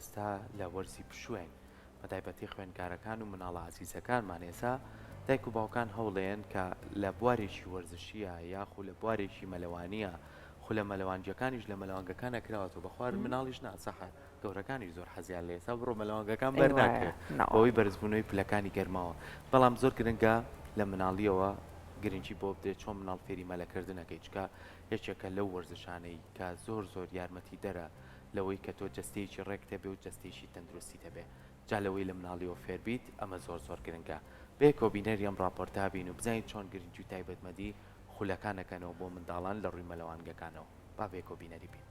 ئێستا لە وەرزی پشوێن بەتایبەتی خوێندکارەکان و مناڵە عزیزەکانمان ئێستا دایک و باوکان هەوڵێن کە لە بوارێکی وەرزشیە یاخو لە بوارێکی مەلەوانیە خو لە مەلەوانجەکانیش لە مەلەوانگەکانە کراوەوە بەخوار مناڵیش ناسەحە گەورەکانی زۆر حەزیان لە ئێستا بڕۆ مەلەوانگەکان بەرناکرێت بەوەی بەرزبوونەوەی پلەکانی گەرماوە بەڵام زۆر گرنگە لە مناڵیەوە گرنگی بۆ بدێت چۆن مناڵ فێری مەلەکردنەکەی چکە یەکێکە لەو وەرزشانەی کە زۆر یارمەتی دەرە لەوەی کە تۆ جەستەیەکی ڕێک تەبێ و جەستەیەکی تەندروستی تەبێ جا لەوەی لە مناڵیەوە فێربیت ئەمە زۆر گرنگە بێ کۆبینەری ئەم راپۆرتا بین و بزانین چۆن گرنگی و تایبەتمەدی خولەکانەکەنەوە بۆ منداڵان لە ڕووی مەلەوانگەکانەوە با بێ کۆبینەری بین.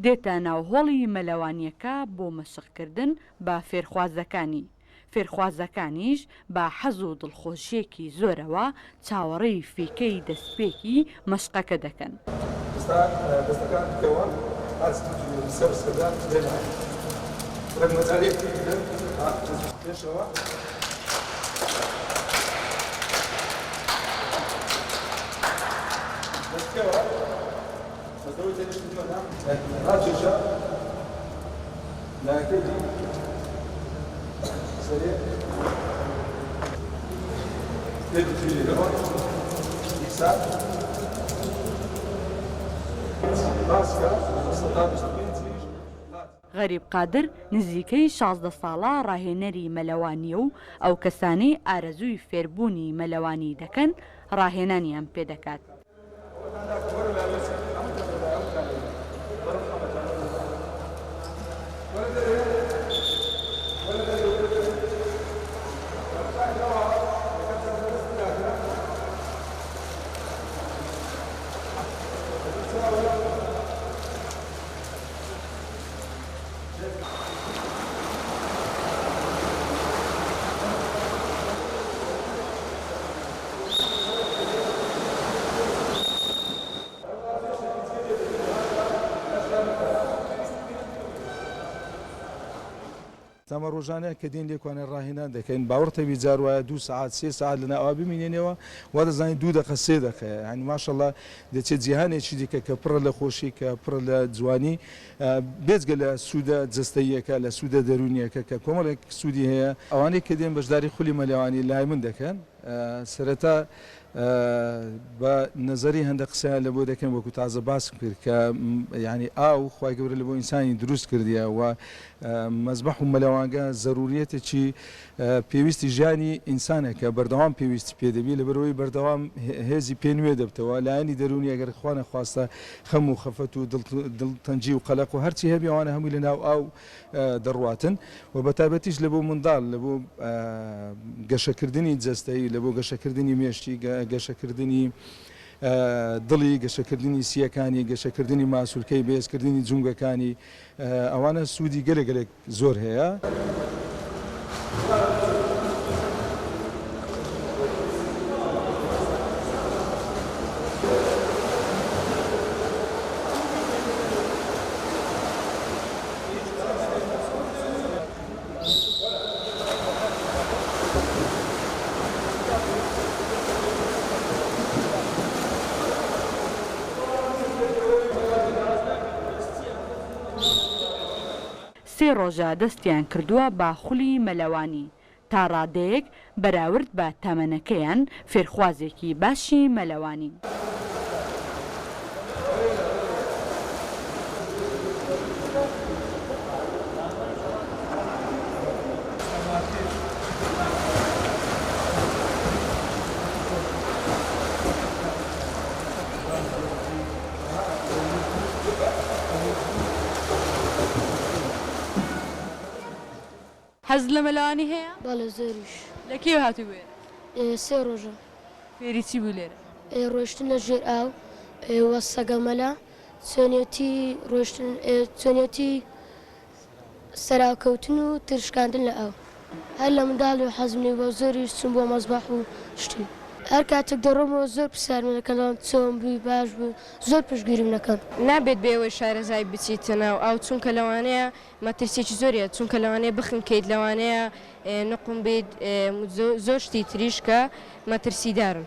دێتە ناوهۆڵی مەلەوانیەکە بۆ مەشقکردن بە فێرخوازەکانی. فێرخوازەکانیش بە حەز و دڵخۆشیێکی زۆرەوە چاوەڕێی فیکەی دەستپێکی مەشقەکە دەکەن. غەریب قادر نزیکەی 16 ساڵە ڕاهێنەری مەلەوانیە و ئەو کەسانەی ئارەزووی فێربوونی مەلەوانی دەکەن ڕاهێنانیان پێ دەکات. تەمە ڕۆژانەیە کە دێن لێکوانە ڕاهێنان دەکەین باوەڕتەوی جار وایە 2 ساعت 3 ساعت لە ناوا بمینێنەوە وا دەزانین 2 دقە 3 دقە ینی ماشەڵڵا دەچێت جیهانێکی دیکە کە پڕە لە خۆشی کە پڕە لە جوانی بێجگە لە سوودە جستەیەکە لە سوودە دەرونیەکە کە کۆمەڵێک سوودی هەیە ئەوانەی کە دێن بەشداری خولی مەلەوانی لای من دەکەن سەرەتا بە نظری هەندە قسەیان لە بۆ دەکەن وەکو تازە باسم کرد کە ینی ئاو خوای گەورە لە بۆ ئینسانی دروست کردیە و مەزبەح و مەلەوانگە ضرورەتێکی پێویستی ژیانی ئینسانێکە بەردەوام پێویستی پێدەبی لە بەرەوەی بەردەوام هێزی پێ نوێ دەبتەوە لایەنی دەرونی ئەگەر خوانە خواستە خەم و خەفەت و دڵتەنجی و قەلەق و هەرچی هەبی ئەوانە هەمووی لە ناو ئاو دەڕواتن و بەتایبەتیش لە بۆ منداڵ لە بۆ گەشەکردنی جەستەیی لە بۆ گەشەکردنی مێشتی گەشەکردنی دڵی گەشەکردنی سیەکانی گەشەکردنی ماسوولکەی بێزکردنی جونگەکانی ئەوانە سوودی گەلێک زۆر هەیە. سێ ڕۆژە دەستیان کردووە با خولی مەلەوانی تا ڕادەیەک بەراورد بە تەمەنەکەیان فێرخوازێکی باشی مەلەوانی. حەز لە مەلەوانی هەیە؟ بەڵێ زۆریش. لەکێ هاتوو بێ؟ 3 ڕۆژە. فێری چی بوو لێرە؟ ڕۆیشتن لە ژێر ئاو وەسەگەمەلا چۆنیەتی ڕۆشتن چۆنیەتی سەراکەوتن و ترشکاندن لە ئەو هەر لە منداڵ و حەزمنی بۆ زۆری چوون بۆ مەزباح و شتی هەر کاتێک دەڕۆمەوە زۆر پرسیارم دەکەن چۆن بووی باش بوو زۆر پشتگیریم دەکەن نابێت بێەوەی شارەزای بچیتە ناو ئەو چونکە لەوانەیە مەترسێکی زۆریە چونکە لەوانەیە بخنکەیت لەوانەیە نقم بیت زۆر شتی تریشکە مەترسیدارن.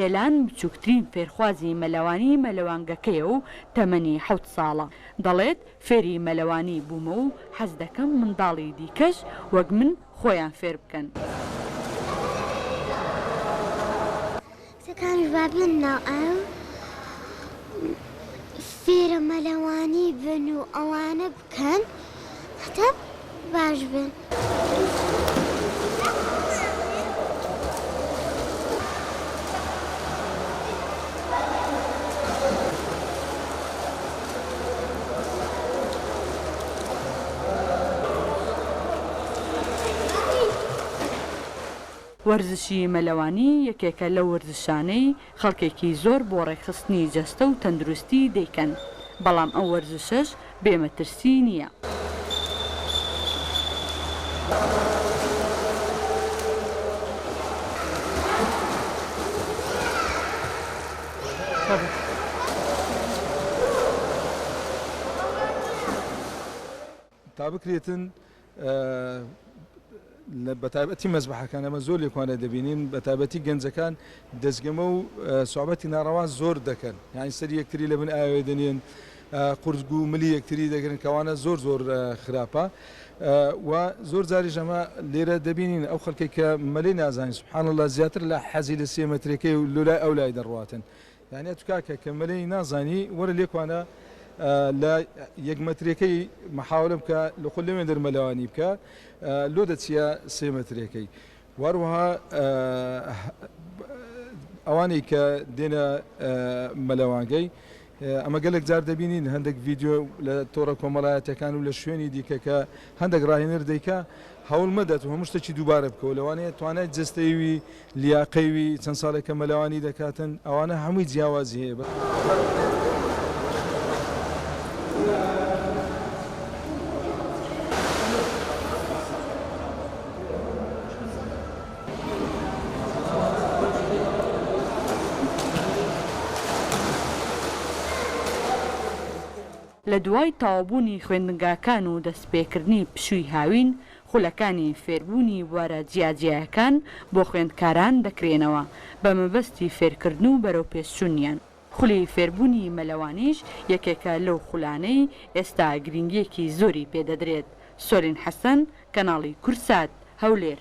هێلان بچووکترین فێرخوازی مەلەوانی مەلەوانگەکەیە و تەمەنی 7 ساڵە دەڵێت فێری مەلەوانی بوومە و حەز دەکەم منداڵی دیکەش وەک من خۆیان فێر بکەن. سەکانش بابنەوە ئەو فێرە مەلەوانی بن و ئەوانە بکەن هەتا باش بن. وەرزشی مەلەوانی یەکێکە لە وەرزشانەی خەڵکێکی زۆر بۆ ڕێکخستنی جەستە و تەندروستی دەیکەن بەڵام ئەو وەرزشەش بێمەترسی نییە. تا بکرێتن بەتایبەتی مەزبەحەکان ئەمە زۆر لێکوانە دەبینین بەتایبەتی گەنجەکان دەستگەمە و سوحبەتی ناڕەوا زۆر دەکەن یانی سەری یەکتری لە بن ئاوێ دەنێن قورسگ و ملی یەکتری دەگرن کەوانە زۆر خراپە و زۆر جاریش ئەمە لێرە دەبینین ئەو خەڵکی کە مەلەی نازانین سوبحان الله زیاتر لە حەزی لە 3 مەترەکەی و لولای ئەو لای دەڕواتن یانێت کاکە کە مەلەی نازانی وەرە لێکوانە لە 1 مەترەکەی محاولە بکە لە خۆ لەوێن دەرمەلەوانی بکە لۆ دەچیە 3 مەترەکەی وەروەها ئەوانەی کە دێنە مەلەوانگەی ئەمە گەلێک جار دەبینین هەندێک ڤیددیۆ لە تۆڕە کۆمەڵایەتەکان و لە شوێنی دیکەکە هەندێک ڕاهێنەر دەیکا هەوڵ مەدەت و هەموو شتێکی دووبارە بکەوە لەوانەیە توانێت جستەیوی لیاقەیوی چەند ساڵێکە مەلەوانی دەکاتن ئەوانە هەمووی جیاوازی هەیە. لە دوای تەواوبوونی خوێندنگاکان و دەستپێکردنی پشووی هاوین خولەکانی فێربوونی وەرە جیاجیایەکان بۆ خوێندکاران دەکرێنەوە بە مەبەستی فێرکردن و بەرەو پێشچوونیان. خولی فێربوونی مەلەوانیش یەکێکە لەو خولانەی ئێستا گرنگیەکی زۆری پێدەدرێت. سۆلین حەسەن، کەناڵی کورسات، هەولێر.